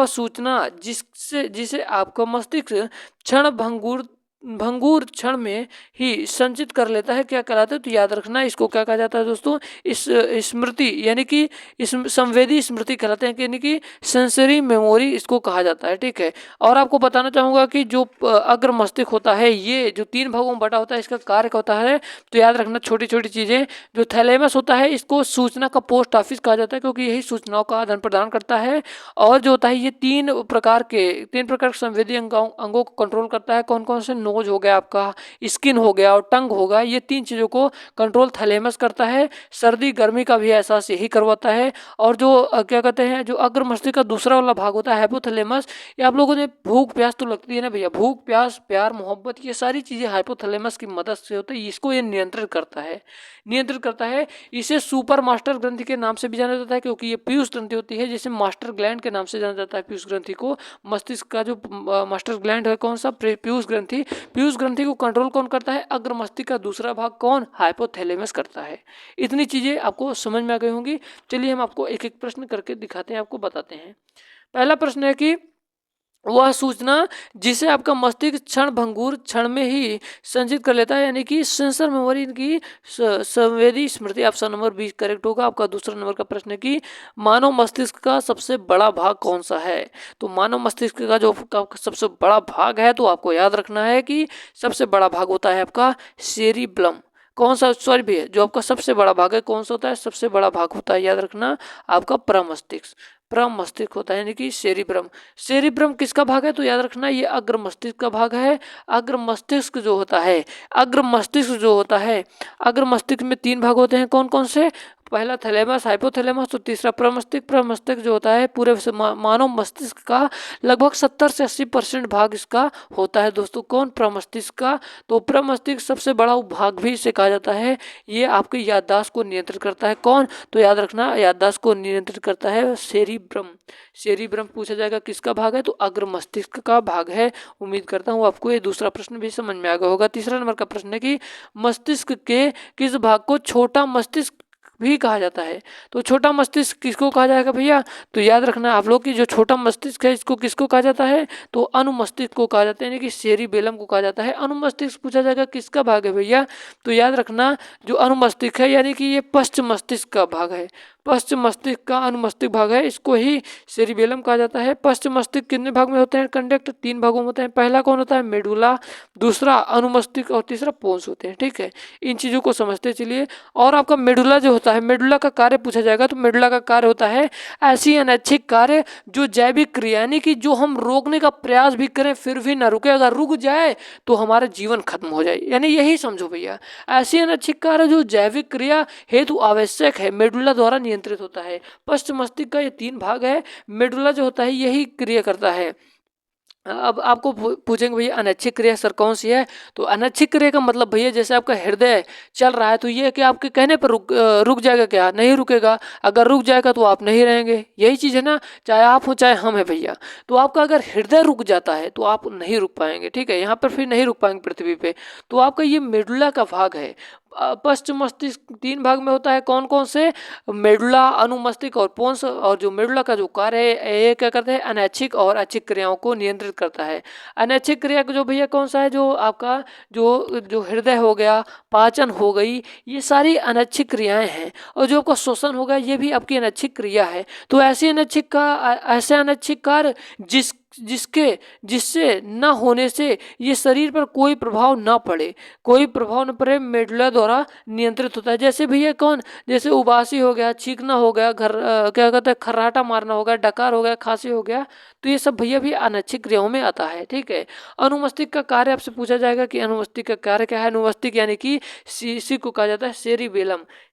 सूचना जिसे आपका मस्तिष्क भंगुर क्षण में ही संचित कर लेता है क्या कहलाता है? तो याद रखना इसको क्या कहा जाता है दोस्तों, इस स्मृति यानी कि इस संवेदी स्मृति कहलाते हैं, यानी कि सेंसरी मेमोरी इसको कहा जाता है। ठीक है, और आपको बताना चाहूँगा कि जो अग्र मस्तिष्क होता है ये जो 3 भागों में बटा होता है, इसका कार्य क्या होता है? तो याद रखना छोटी छोटी चीज़ें। जो थैलेमस होता है इसको सूचना का पोस्ट ऑफिस कहा जाता है, क्योंकि यही सूचनाओं का आदान प्रदान करता है। और जो होता है ये 3 प्रकार के संवेदी अंगों को कंट्रोल करता है। कौन कौन से? नोज हो गया आपका, स्किन हो गया और टंग होगा, ये 3 चीज़ों को कंट्रोल थैलेमस करता है। सर्दी गर्मी का भी एहसास यही करवाता है। और जो क्या कहते हैं, जो अग्र मस्तिष्क का दूसरा वाला भाग होता है हाइपोथैलेमस, ये आप लोगों ने भूख प्यास तो लगती है ना भैया, भूख प्यास प्यार मोहब्बत ये सारी चीज़ें हाइपोथैलेमस की मदद से होती है। इसको ये नियंत्रित करता है। इसे सुपर मास्टर ग्रंथि के नाम से भी जाना जाता है, क्योंकि ये पीयूष ग्रंथि होती है, जिसे मास्टर ग्लैंड के नाम से जाना जाता है। पीयूष ग्रंथि को मस्तिष्क का जो मास्टर ग्लैंड है कौन सा? पीयूष ग्रंथि। पीयूष ग्रंथि को कंट्रोल कौन करता है? अग्र मस्तिष्क का दूसरा भाग कौन? हाइपोथैलेमस करता है। इतनी चीजें आपको समझ में आ गई होंगी। चलिए हम आपको एक एक प्रश्न करके दिखाते हैं, आपको बताते हैं। पहला प्रश्न है कि वह सूचना जिसे आपका मस्तिष्क क्षण में ही संचित कर लेता है, यानी कि सेंसर मेमोरी, इनकी संवेदी स्मृति। ऑप्शन नंबर 20 करेक्ट होगा। आपका दूसरा नंबर का प्रश्न है कि मानव मस्तिष्क का सबसे बड़ा भाग कौन सा है? तो मानव मस्तिष्क का जो सबसे बड़ा भाग है, तो आपको याद रखना है कि सबसे बड़ा भाग होता है आपका सेरिब्लम। कौन सा? सॉरी भैया, जो आपका सबसे बड़ा भाग है कौन सा होता है? सबसे बड़ा भाग होता है, याद रखना, आपका प्रमस्तिष्क होता है, यानी कि सेरिब्रम किसका भाग है? तो याद रखना ये अग्र मस्तिष्क का भाग है। अग्र मस्तिष्क जो होता है, अग्र मस्तिष्क में 3 भाग होते हैं। कौन कौन से? पहला थैलेमस हाइपोथैलेमस, तो तीसरा प्रमस्तिष्क जो होता है पूरे मानव मस्तिष्क का लगभग 70 से 80% भाग इसका होता है दोस्तों। कौन? प्रमस्तिष्क का। तो प्रमस्तिष्क सबसे बड़ा भाग भी इसे कहा जाता है। ये आपकी याददाश्त को नियंत्रित करता है। कौन? तो याद रखना याददाश्त को नियंत्रित करता है सेरिब्रम पूछा जाएगा किसका भाग है? तो अग्र मस्तिष्क का भाग है। उम्मीद करता हूँ आपको ये दूसरा प्रश्न भी समझ में आ गया होगा। तीसरा नंबर का प्रश्न है कि मस्तिष्क के किस भाग को छोटा मस्तिष्क भी कहा जाता है? तो छोटा मस्तिष्क किसको कहा जाएगा भैया? तो याद रखना आप लोग की जो छोटा मस्तिष्क है इसको किसको कहा जाता है? तो अनुमस्तिष्क को कहा जाता है, यानी कि सेरिबेलम को कहा जाता है। अनुमस्तिष्क पूछा जाएगा किसका भाग है भैया? तो याद रखना जो अनुमस्तिष्क है, यानी कि ये पश्चिम मस्तिष्क का भाग है। पश्चिम मस्तिष्क का अनुमस्तिष्क भाग है, इसको ही सेरिबेलम कहा जाता है। पश्चिम मस्तिष्क कितने भाग में होते हैं? कंडक्ट 3 भागों में होते हैं। पहला कौन होता है? मेडुला, दूसरा अनुमस्तिष्क और तीसरा पोन्स होते हैं। ठीक है, इन चीजों को समझते चलिए। और आपका मेडुला जो होता है, मेडुला का कार्य पूछा जाएगा, तो मेडुला का कार्य होता है ऐसी अनैच्छिक कार्य जो जैविक क्रिया, यानी कि जो हम रोकने का प्रयास भी करें फिर भी ना रुके, अगर रुक जाए तो हमारा जीवन खत्म हो जाए, यानी यही समझो भैया। ऐसी अनैच्छिक कार्य जो जैविक क्रिया हेतु आवश्यक है, मेडुला द्वारा नियंत्रित होता है। पश्चिम मस्तिष्क का ये 3 भाग है, मेडुला जो होता है यही क्रिया करता है। अब आपको पूछेंगे भैया अनैच्छिक क्रिया सर कौन सी है? तो अनैच्छिक क्रिया का मतलब भैया जैसे आपका हृदय चल रहा है, तो ये कि आपके कहने पर रुक जाएगा क्या? नहीं रुकेगा। अगर रुक जाएगा तो आप नहीं रहेंगे, यही चीज़ है ना, चाहे आप हो चाहे हम है भैया। तो आपका अगर हृदय रुक जाता है तो आप नहीं रुक पाएंगे। ठीक है, यहाँ पर फिर नहीं रुक पाएंगे पृथ्वी पे। तो आपका ये मेडुला का भाग है। पश्चिम मस्तिष्क 3 भाग में होता है। कौन कौन से? मेडुला, अनुमस्तिष्क और पोन्स। और जो मेडुला का जो कार्य है ये क्या करते हैं? अनैच्छिक और ऐच्छिक क्रियाओं को नियंत्रित करता है। अनैच्छिक क्रिया जो भैया कौन सा है? जो आपका जो हृदय हो गया, पाचन हो गई, ये सारी अनैच्छिक क्रियाएं हैं। और जो आपका श्वसन हो गया ये भी आपकी अनैच्छिक क्रिया है। तो ऐसे अनैच्छिक कार्य जिससे न होने से ये शरीर पर कोई प्रभाव न पड़े मेडुला द्वारा नियंत्रित होता है। जैसे भैया कौन? जैसे उबासी हो गया, छींकना हो गया, क्या कहते हैं, खर्राटा मारना हो गया, डकार हो गया, खांसी हो गया, तो ये सब भैया भी अनैच्छिक क्रियाओं में आता है। ठीक है, अनुमस्तिष्क का कार्य आपसे पूछा जाएगा कि अनुमस्तिष्क का कार्य क्या है? अनुमस्तिष्क यानी कि इसी को कहा जाता है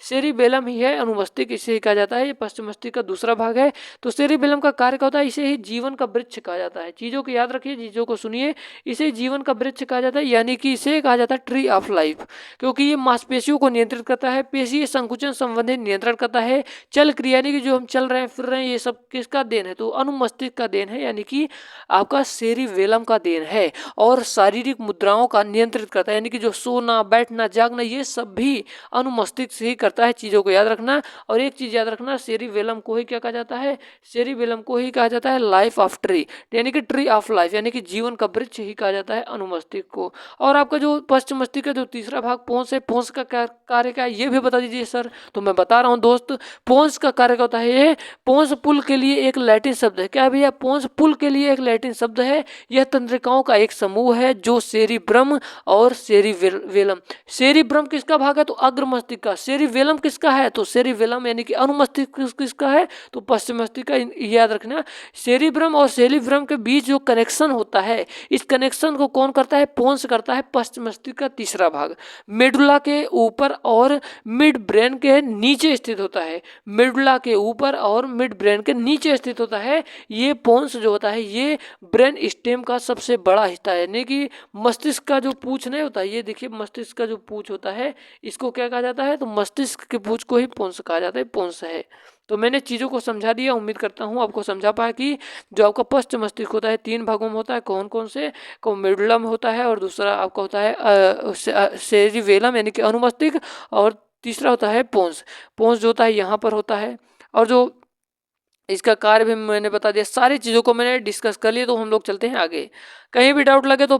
सेरिबेलम ही है अनुमस्तिष्क, इसे ही कहा जाता है। ये पश्चिम मस्तिष्क का दूसरा भाग है। तो सेरिबेलम का कार्य क्या होता है? इसे ही जीवन का वृक्ष कहा जाता है। जाता है। चीज़ों को याद रखिए, चीज़ों को सुनिए। इसे जीवन का वृक्ष कहा जाता है, यानी कि इसे कहा जाता है ट्री ऑफ लाइफ, क्योंकि ये मांसपेशियों को नियंत्रित करता है, पेशीय संकुचन संबंधी नियंत्रण करता है। चल क्रिया यानी कि जो हम चल रहे हैं फिर रहे हैं, ये सब किसका देन है? तो अनुमस्तिष्क का देन है, यानी कि आपका सेरिबेलम का देन है। और शारीरिक मुद्राओं का नियंत्रित करता है, यानी कि जो सोना बैठना जागना ये सब भी अनुमस्तिष्क से ही करता है। चीज़ों को याद रखना। और एक चीज़ याद रखना, सेरिबेलम को ही क्या कहा जाता है? सेरिबेलम को ही कहा जाता है लाइफ ऑफ ट्री, यानी कि ट्री ऑफ लाइफ, यानी कि जीवन का वृक्ष ही कहा जाता है अनुमस्तिष्क को। और आपका जो पश्च मस्तिष्क का जो तीसरा भाग पोन्स है, पोन्स का कार्य क्या है ये भी बता दीजिए सर। तो मैं बता रहा हूँ दोस्त, पोन्स का कार्य क्या होता है? ये पोन्स पुल के लिए एक लैटिन शब्द है। क्या है भैया? पोन्स पुल के लिए एक लैटिन शब्द है। यह तंत्रिकाओं का एक समूह है जो सेरिब्रम और सेरिवेलम। सेरिब्रम किसका भाग है? तो अग्र मस्तिष्क का। सेरिवेलम किसका है? तो सेरिवेलम यानी कि अनुमस्तिष्क किसका है? तो पश्चिम मस्तिष्क का। याद रखना, सेरिब्रम और सेरिब्रम के बीच जो कनेक्शन होता है, इस कनेक्शन को कौन करता है? पोन्स करता है, पश्चिम मस्तिष्क का तीसरा भाग। मेडुला के ऊपर और मिड ब्रेन के नीचे स्थित होता है। मेडुला के ऊपर और मिड ब्रेन के नीचे स्थित होता है। ये पोन्स जो होता है ये ब्रेन स्टेम का सबसे बड़ा हिस्सा है, यानी कि मस्तिष्क का जो पूंछ नहीं होता, ये देखिए मस्तिष्क का जो पूंछ होता है इसको क्या कहा जाता है? तो मस्तिष्क के पूंछ को ही पोन्स कहा जाता है, पोन्स है। तो मैंने चीज़ों को समझा दिया, उम्मीद करता हूँ आपको समझा पाया कि जो आपका पश्च मस्तिष्क होता है 3 भागों में होता है। कौन कौन से? मेडुला में होता है, और दूसरा आपका होता है सेरिबेलम यानी कि अनुमस्तिष्क, और तीसरा होता है पोन्स। पोन्स जो होता है यहाँ पर होता है। और जो इसका कार्य भी मैंने बता दिया, सारी चीज़ों को मैंने डिस्कस कर लिया। तो हम लोग चलते हैं आगे। कहीं भी डाउट लगे तो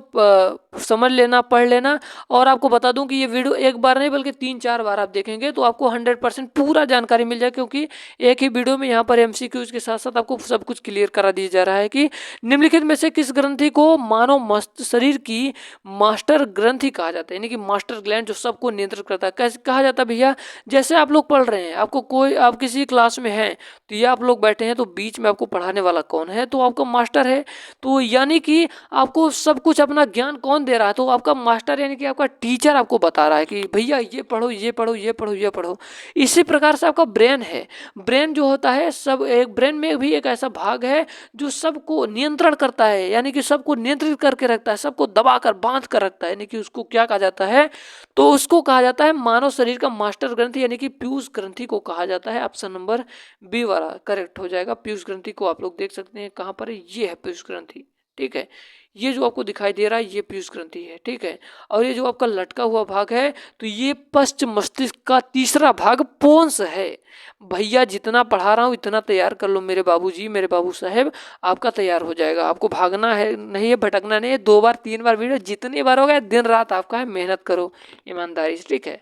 समझ लेना, पढ़ लेना। और आपको बता दूं कि ये वीडियो एक बार नहीं बल्कि 3-4 बार आप देखेंगे तो आपको 100% पूरा जानकारी मिल जाए, क्योंकि एक ही वीडियो में यहाँ पर MCQs के साथ साथ आपको सब कुछ क्लियर करा दिया जा रहा है कि निम्नलिखित में से किस ग्रंथि को मानव मस्त शरीर की मास्टर ग्रंथि कहा जाता है, यानी कि मास्टर ग्लैंड जो सबको नियंत्रित करता है। कैसे कहा जाता है भैया? जैसे आप लोग पढ़ रहे हैं, आपको कोई, आप किसी क्लास में हैं तो ये आप लोग बैठे हैं, तो बीच में आपको पढ़ाने वाला कौन है? तो आपका मास्टर है। तो यानी कि आपको सब कुछ अपना ज्ञान कौन दे रहा है? तो आपका मास्टर, यानी कि आपका टीचर आपको बता रहा है कि भैया ये पढ़ो, ये पढ़ो, ये पढ़ो, ये पढ़ो। इसी प्रकार से आपका ब्रेन है। ब्रेन जो होता है, सब एक ब्रेन में भी एक ऐसा भाग है जो सबको नियंत्रण करता है, यानी कि सबको नियंत्रित करके रखता है, सबको दबा कर बांध कर रखता है, यानी कि उसको क्या कहा जाता है? तो उसको कहा जाता है मानव शरीर का मास्टर ग्रंथि, यानी कि पीयूष ग्रंथि को कहा जाता है। ऑप्शन नंबर बी वाला करेक्ट हो जाएगा। पीयूष ग्रंथि को आप लोग देख सकते हैं कहाँ पर है, ये है पीयूष ग्रंथि, ठीक है। ये जो आपको दिखाई दे रहा है ये पीयूष ग्रंथि है, ठीक है। और ये जो आपका लटका हुआ भाग है तो ये पश्च मस्तिष्क का तीसरा भाग पोन्स है। भैया जितना पढ़ा रहा हूँ इतना तैयार कर लो मेरे बाबूजी, मेरे बाबू साहेब, आपका तैयार हो जाएगा। आपको भागना है नहीं है, भटकना नहीं है। 2 बार 3 बार वीडियो जितनी बार हो गया, दिन रात आपका है, मेहनत करो ईमानदारी से, ठीक है।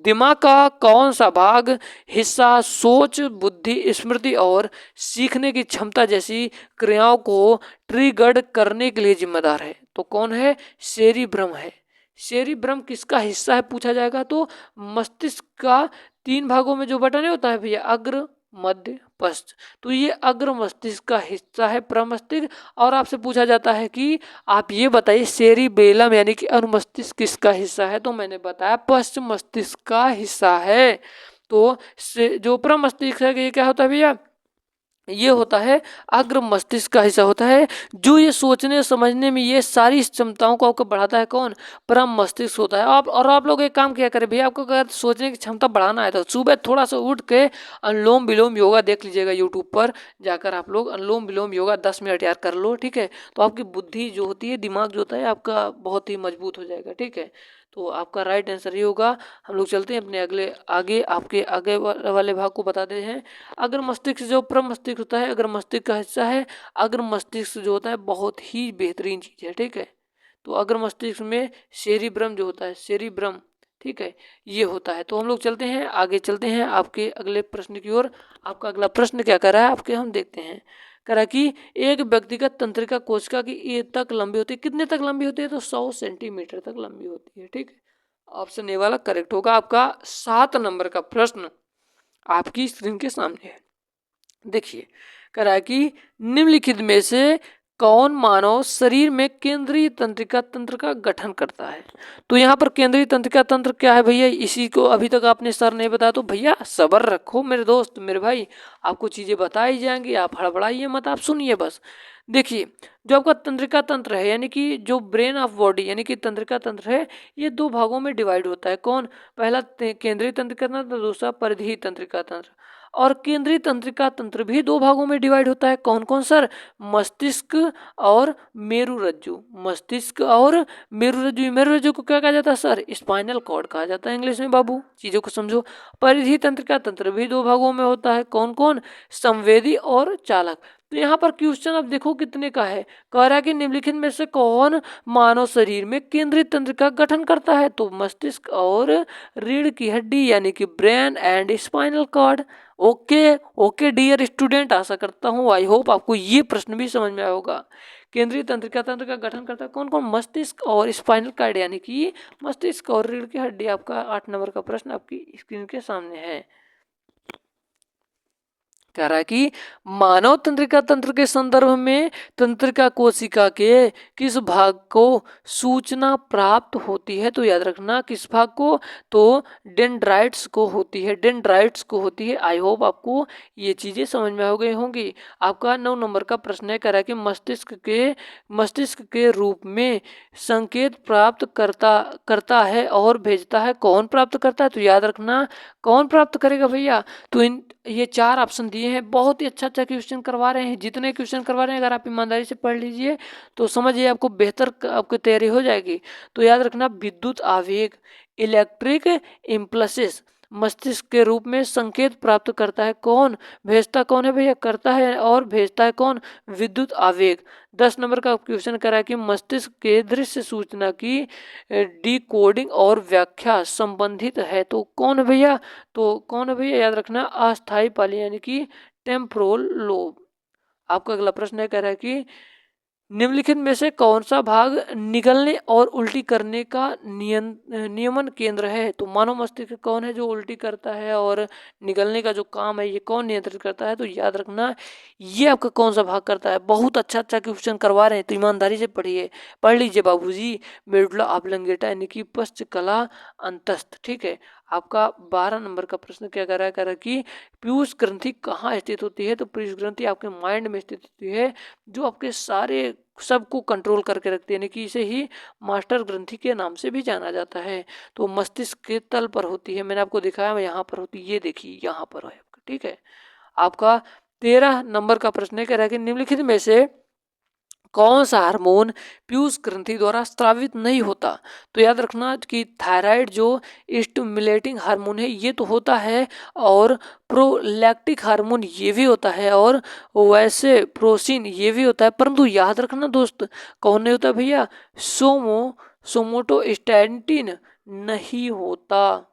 दिमाग का कौन सा भाग हिस्सा सोच, बुद्धि, स्मृति और सीखने की क्षमता जैसी क्रियाओं को ट्रिगर करने के लिए जिम्मेदार है? तो कौन है? सेरिब्रम है। सेरिब्रम किसका हिस्सा है पूछा जाएगा तो मस्तिष्क का 3 भागों में जो बटा नहीं होता है भैया, अग्र मध्य पश्च, तो ये अग्र मस्तिष्क का हिस्सा है, प्रमस्तिष्क। और आपसे पूछा जाता है कि आप ये बताइए सेरिबेलम यानी कि अनुमस्तिष्क किसका हिस्सा है? तो मैंने बताया पश्च मस्तिष्क का हिस्सा है। तो जो प्रमस्तिष्क है ये क्या होता है भैया? ये होता है अग्र मस्तिष्क का हिस्सा होता है, जो ये सोचने समझने में ये सारी क्षमताओं को आपको बढ़ाता है। कौन? परम मस्तिष्क होता है। आप लोग एक काम किया करें भैया, आपको अगर सोचने की क्षमता बढ़ाना है तो सुबह थोड़ा सा उठ के अनुलोम विलोम योगा देख लीजिएगा। यूट्यूब पर जाकर आप लोग अनुलोम विलोम योगा 10 मिनट यार कर लो, ठीक है। तो आपकी बुद्धि जो होती है, दिमाग जो होता है आपका बहुत ही मजबूत हो जाएगा, ठीक है। तो आपका राइट आंसर ये होगा। हम लोग चलते हैं अपने अगले आपके आगे वाले भाग को बताते हैं। अग्र मस्तिष्क जो प्रमस्तिष्क होता है, अग्र मस्तिष्क का हिस्सा है। अग्र मस्तिष्क जो होता है बहुत ही बेहतरीन चीज़ है, ठीक है। तो अग्र मस्तिष्क में सेरिब्रम जो होता है, सेरिब्रम, ठीक है, ये होता है। तो हम लोग चलते हैं आगे, चलते हैं आपके अगले प्रश्न की ओर। आपका अगला प्रश्न क्या कर रहा है आपके, हम देखते हैं। कह रहा है कि एक व्यक्तिगत तंत्रिका कोशिका की ये तक लंबी होती है, कितने तक लंबी होती है? तो 100 सेंटीमीटर तक लंबी होती है, ठीक है। ऑप्शन ए वाला करेक्ट होगा। आपका 7 नंबर का प्रश्न आपकी स्क्रीन के सामने है। देखिए, कह रहा है कि निम्नलिखित में से कौन मानव शरीर में केंद्रीय तंत्रिका तंत्र का गठन करता है? तो यहाँ पर केंद्रीय तंत्रिका तंत्र क्या है भैया, इसी को अभी तक आपने सर नहीं बताया तो भैया सब्र रखो मेरे दोस्त मेरे भाई, आपको चीजें बताई जाएंगी, आप हड़बड़ाइए मत, आप सुनिए बस। देखिए, जो आपका तंत्रिका तंत्र है यानी कि जो ब्रेन ऑफ बॉडी यानी कि तंत्रिका तंत्र है, ये दो भागों में डिवाइड होता है। कौन? पहला केंद्रीय तंत्रिका तंत्र, दूसरा परिधीय तंत्रिका तंत्र। और केंद्रीय तंत्रिका तंत्र भी दो भागों में डिवाइड होता है। कौन कौन सर? मस्तिष्क और मेरुरज्जु। मस्तिष्क और मेरुरज्जु। मेरुरज्जु को क्या कहा जाता है सर? स्पाइनल कॉर्ड कहा जाता है इंग्लिश में बाबू, चीजों को समझो। परिधीय तंत्रिका तंत्र भी दो भागों में होता है। कौन कौन? संवेदी और चालक। तो यहाँ पर क्वेश्चन अब देखो कितने का है, कह रहा है कि निम्नलिखित में से कौन मानव शरीर में केंद्रीय तंत्रिका का गठन करता है? तो मस्तिष्क और रीढ़ की हड्डी यानी कि brain and spinal cord. Okay okay dear student, आशा करता हूँ आई होप आपको ये प्रश्न भी समझ में आया होगा। केंद्रीय तंत्रिका तंत्र का गठन करता है कौन कौन? मस्तिष्क और स्पाइनल कॉर्ड यानी कि मस्तिष्क और रीढ़ की हड्डी। आपका 8 नंबर का प्रश्न आपकी स्क्रीन के सामने है। कह रहा है कि मानव तंत्रिका तंत्र के संदर्भ में तंत्रिका कोशिका के किस भाग को सूचना प्राप्त होती है? तो याद रखना किस भाग को? तो डेंड्राइट्स को होती है, डेंड्राइट्स को होती है। आई होप आपको ये चीजें समझ में आ गई होंगी। आपका 9 नंबर का प्रश्न है, कह रहा है कि मस्तिष्क के रूप में संकेत प्राप्त करता है और भेजता है। कौन प्राप्त करता है? तो याद रखना कौन प्राप्त करेगा भैया? तो ये 4 ऑप्शन दिए हैं। बहुत ही अच्छा क्वेश्चन करवा रहे हैं, जितने क्वेश्चन करवा रहे हैं अगर आप ईमानदारी से पढ़ लीजिए तो समझिए आपको बेहतर आपकी तैयारी हो जाएगी। तो याद रखना विद्युत आवेग, इलेक्ट्रिक इम्पल्सेस मस्तिष्क के रूप में संकेत प्राप्त करता है। कौन? भेजता कौन है भैया? करता है और भेजता है कौन? विद्युत आवेग। 10 नंबर का क्वेश्चन करा है कि मस्तिष्क के दृश्य सूचना की डिकोडिंग और व्याख्या संबंधित है। तो कौन है भैया? तो कौन है भैया? याद रखना अस्थायी पाली यानी कि टेम्पोरल लोब। आपका अगला प्रश्न है, कह रहा है कि निम्नलिखित में से कौन सा भाग निगलने और उल्टी करने का नियमन केंद्र है? तो मानव मस्तिष्क कौन है जो उल्टी करता है और निगलने का जो काम है ये कौन नियंत्रित करता है? तो याद रखना ये आपका कौन सा भाग करता है। बहुत अच्छा क्वेश्चन करवा रहे हैं तो ईमानदारी से पढ़िए, पढ़ लीजिए बाबूजी। मेडुला ऑब्लंगेटा यानी कि पश्च कला अंतस्थ। ठीक है। आपका 12 नंबर का प्रश्न क्या कर रहा है? कह रहा है कि पीयूष ग्रंथि कहाँ स्थित होती है? तो पीयूष ग्रंथि आपके माइंड में स्थित होती है, जो आपके सारे सबको कंट्रोल करके रखती है, यानी कि इसे ही मास्टर ग्रंथि के नाम से भी जाना जाता है। तो मस्तिष्क के तल पर होती है, मैंने आपको दिखाया यहाँ पर होती है, ये देखिए यहाँ पर है आपका। ठीक है। आपका 13 नंबर का प्रश्न है, कह रहा है कि निम्नलिखित में से कौन सा हार्मोन पीयूष ग्रंथि द्वारा स्रावित नहीं होता? तो याद रखना कि थायराइड जो स्टिमुलेटिंग हार्मोन है ये तो होता है, और प्रोलैक्टिक हार्मोन ये भी होता है, और वैसे प्रोसिन ये भी होता है, परंतु याद रखना दोस्त कौन नहीं होता भैया? सोमोटोस्टैटिन नहीं होता।